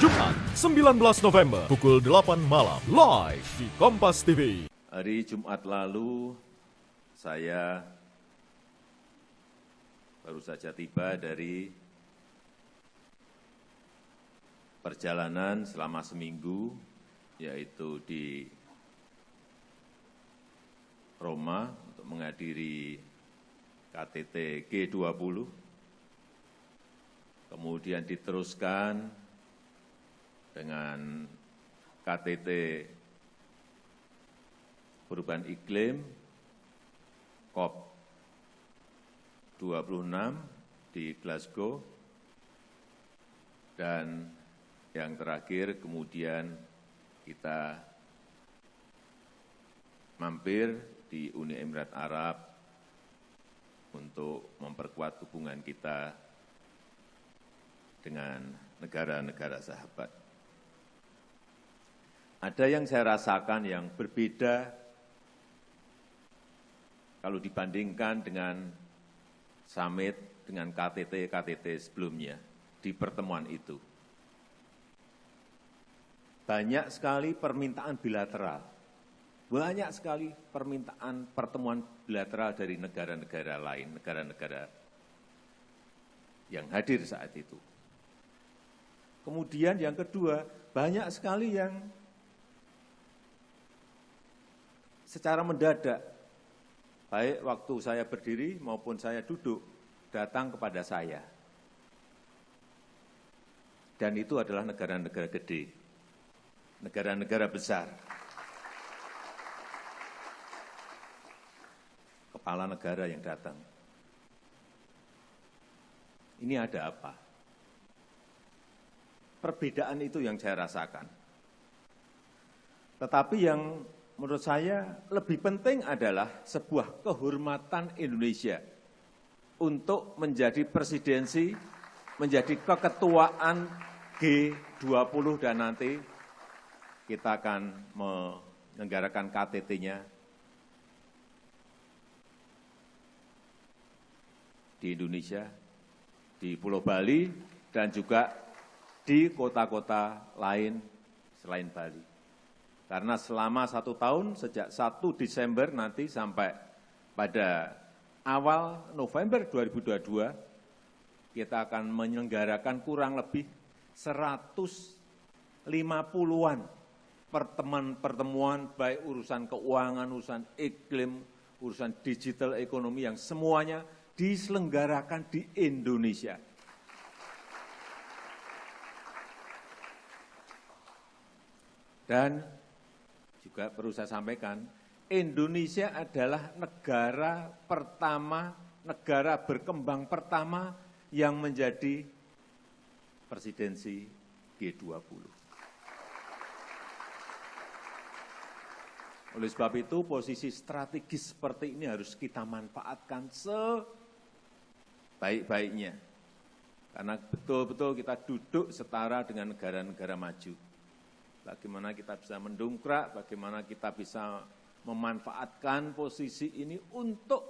Jumat 19 November pukul 8 malam live di Kompas TV. Hari Jumat lalu saya baru saja tiba dari perjalanan selama seminggu, yaitu di Roma untuk menghadiri KTT G20, kemudian diteruskan dengan KTT perubahan iklim COP26 di Glasgow, dan yang terakhir kemudian kita mampir di Uni Emirat Arab untuk memperkuat hubungan kita dengan negara-negara sahabat. Ada yang saya rasakan yang berbeda kalau dibandingkan dengan summit, dengan KTT sebelumnya di pertemuan itu. Banyak sekali permintaan bilateral, banyak sekali permintaan pertemuan bilateral dari negara-negara lain, negara-negara yang hadir saat itu. Kemudian yang kedua, banyak sekali yang secara mendadak, baik waktu saya berdiri maupun saya duduk, datang kepada saya. Dan itu adalah negara-negara gede, negara-negara besar. Kepala negara yang datang. Ini ada apa? Perbedaan itu yang saya rasakan. Tetapi yang menurut saya lebih penting adalah sebuah kehormatan Indonesia untuk menjadi presidensi, menjadi keketuaan G20, dan nanti kita akan menyelenggarakan KTT-nya di Indonesia, di Pulau Bali, dan juga di kota-kota lain selain Bali. Karena selama 1 tahun, sejak 1 Desember nanti sampai pada awal November 2022, kita akan menyelenggarakan kurang lebih 150-an pertemuan, baik urusan keuangan, urusan iklim, urusan digital ekonomi, yang semuanya diselenggarakan di Indonesia. Dan juga perlu saya sampaikan, Indonesia adalah negara pertama, negara berkembang pertama yang menjadi presidensi G20. Oleh sebab itu, posisi strategis seperti ini harus kita manfaatkan sebaik-baiknya. Karena betul-betul kita duduk setara dengan negara-negara maju. Bagaimana kita bisa mendongkrak, bagaimana kita bisa memanfaatkan posisi ini untuk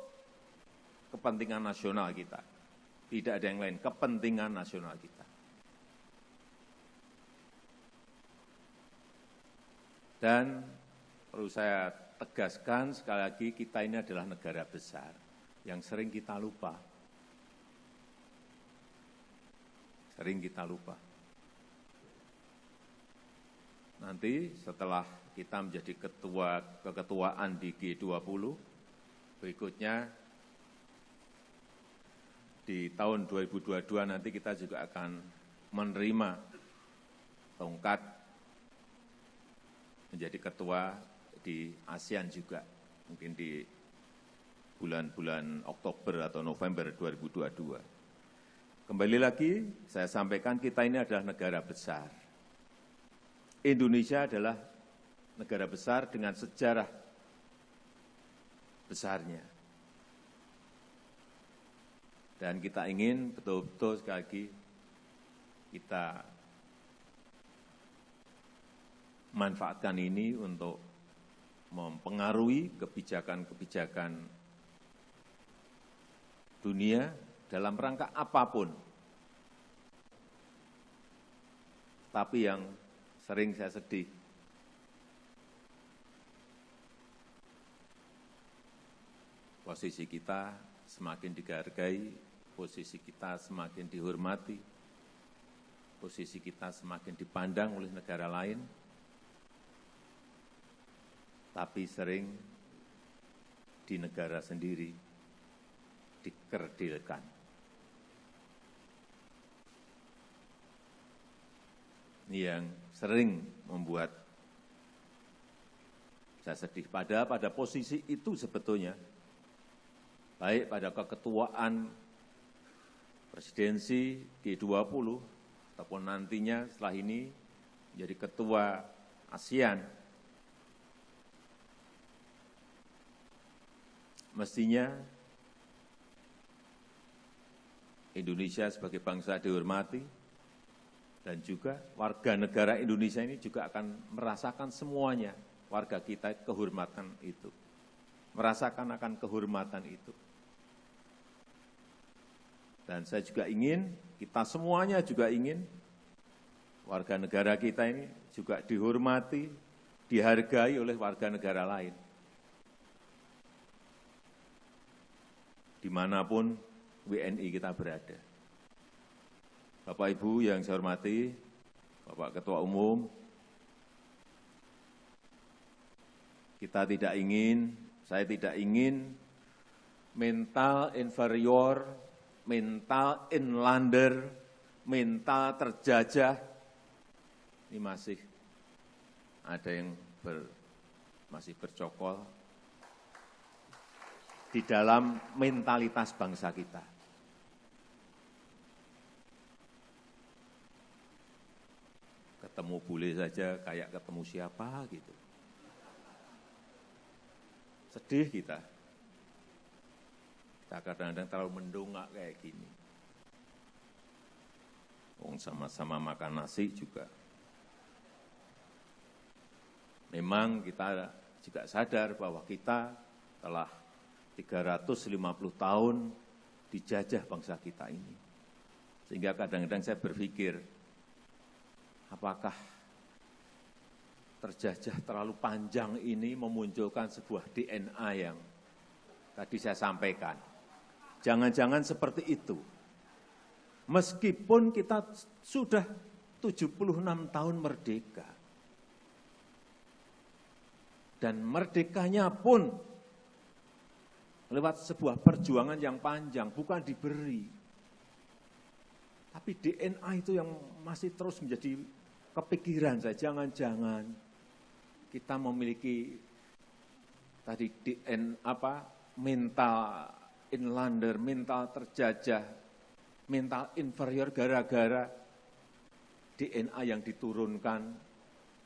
kepentingan nasional kita. Tidak ada yang lain, kepentingan nasional kita. Dan perlu saya tegaskan sekali lagi, kita ini adalah negara besar yang sering kita lupa. Sering kita lupa. Nanti setelah kita menjadi keketuaan di G20, berikutnya di tahun 2022 nanti kita juga akan menerima tongkat menjadi ketua di ASEAN juga, mungkin di bulan-bulan Oktober atau November 2022. Kembali lagi, saya sampaikan kita ini adalah negara besar. Indonesia adalah negara besar dengan sejarah besarnya. Dan kita ingin betul-betul sekali lagi kita manfaatkan ini untuk mempengaruhi kebijakan-kebijakan dunia dalam rangka apapun. tapi yang sering saya sedih, posisi kita semakin dihargai, posisi kita semakin dihormati, posisi kita semakin dipandang oleh negara lain, tapi sering di negara sendiri dikerdilkan. Ini yang sering membuat saya sedih. Pada posisi itu sebetulnya, baik pada keketuaan presidensi G20, ataupun nantinya setelah ini menjadi ketua ASEAN, mestinya Indonesia sebagai bangsa dihormati, dan juga warga negara Indonesia ini juga akan merasakan semuanya, warga kita kehormatan itu, merasakan akan kehormatan itu. Dan saya juga ingin, kita semuanya juga ingin, warga negara kita ini juga dihormati, dihargai oleh warga negara lain. Dimanapun WNI kita berada. Bapak Ibu yang saya hormati, Bapak Ketua Umum, kita tidak ingin, saya tidak ingin mental inferior, mental inlander, mental terjajah, ini masih ada yang masih bercokol di dalam mentalitas bangsa kita. Ketemu bule saja kayak ketemu siapa gitu. Sedih kita. Kita kadang-kadang terlalu mendongak kayak gini. Wong sama-sama makan nasi juga. Memang kita juga sadar bahwa kita telah 350 tahun dijajah bangsa kita ini. Sehingga kadang-kadang saya berpikir, apakah terjajah terlalu panjang ini memunculkan sebuah DNA yang tadi saya sampaikan. Jangan-jangan seperti itu. Meskipun kita sudah 76 tahun merdeka. Dan merdekanya pun lewat sebuah perjuangan yang panjang, bukan diberi. Tapi DNA itu yang masih terus menjadi kepikiran saya, jangan-jangan kita memiliki tadi mental inlander, mental terjajah, mental inferior gara-gara DNA yang diturunkan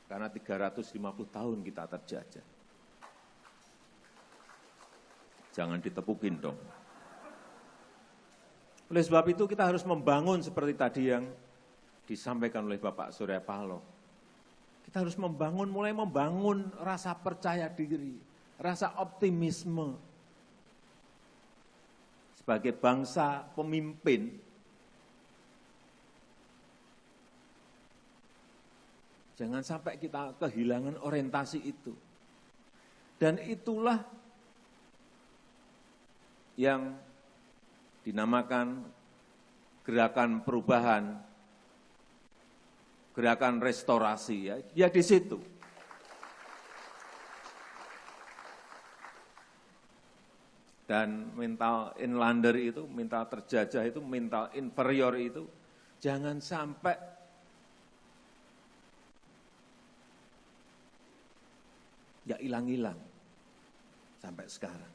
karena 350 tahun kita terjajah. Jangan ditepukin dong. Oleh sebab itu kita harus membangun seperti tadi yang disampaikan oleh Bapak Surya Paloh. Kita harus mulai membangun rasa percaya diri, rasa optimisme. Sebagai bangsa pemimpin, jangan sampai kita kehilangan orientasi itu. Dan itulah yang dinamakan gerakan perubahan, gerakan restorasi, ya di situ. Dan mental inlander itu, mental terjajah itu, mental inferior itu, jangan sampai ya hilang-hilang sampai sekarang.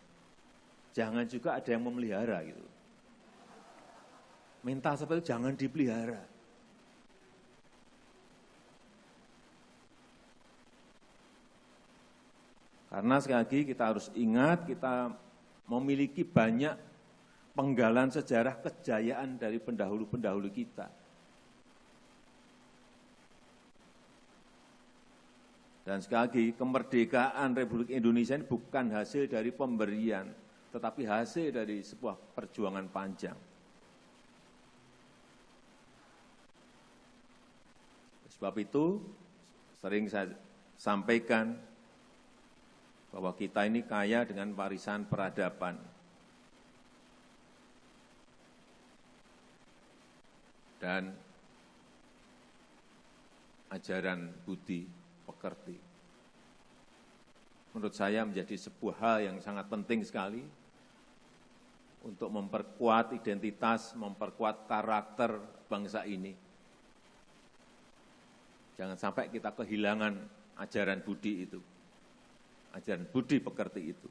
Jangan juga ada yang memelihara gitu. Mental seperti itu jangan dipelihara. Karena sekali lagi kita harus ingat, kita memiliki banyak penggalan sejarah kejayaan dari pendahulu-pendahulu kita. Dan sekali lagi, kemerdekaan Republik Indonesia ini bukan hasil dari pemberian, tetapi hasil dari sebuah perjuangan panjang. Sebab itu sering saya sampaikan bahwa kita ini kaya dengan warisan peradaban. Dan ajaran budi pekerti. Menurut saya menjadi sebuah hal yang sangat penting sekali untuk memperkuat identitas, memperkuat karakter bangsa ini. Jangan sampai kita kehilangan ajaran budi itu, ajaran budi pekerti itu.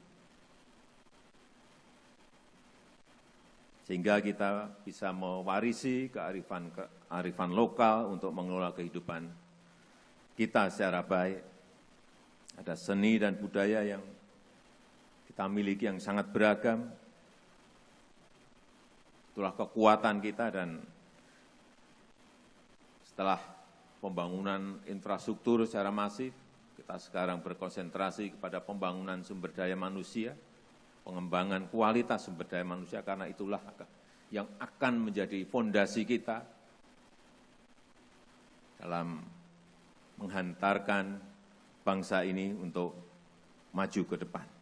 Sehingga kita bisa mewarisi kearifan lokal untuk mengelola kehidupan kita secara baik. Ada seni dan budaya yang kita miliki yang sangat beragam. Itulah kekuatan kita, dan setelah pembangunan infrastruktur secara masif, kita sekarang berkonsentrasi kepada pembangunan sumber daya manusia, pengembangan kualitas sumber daya manusia, karena itulah yang akan menjadi fondasi kita dalam menghantarkan bangsa ini untuk maju ke depan.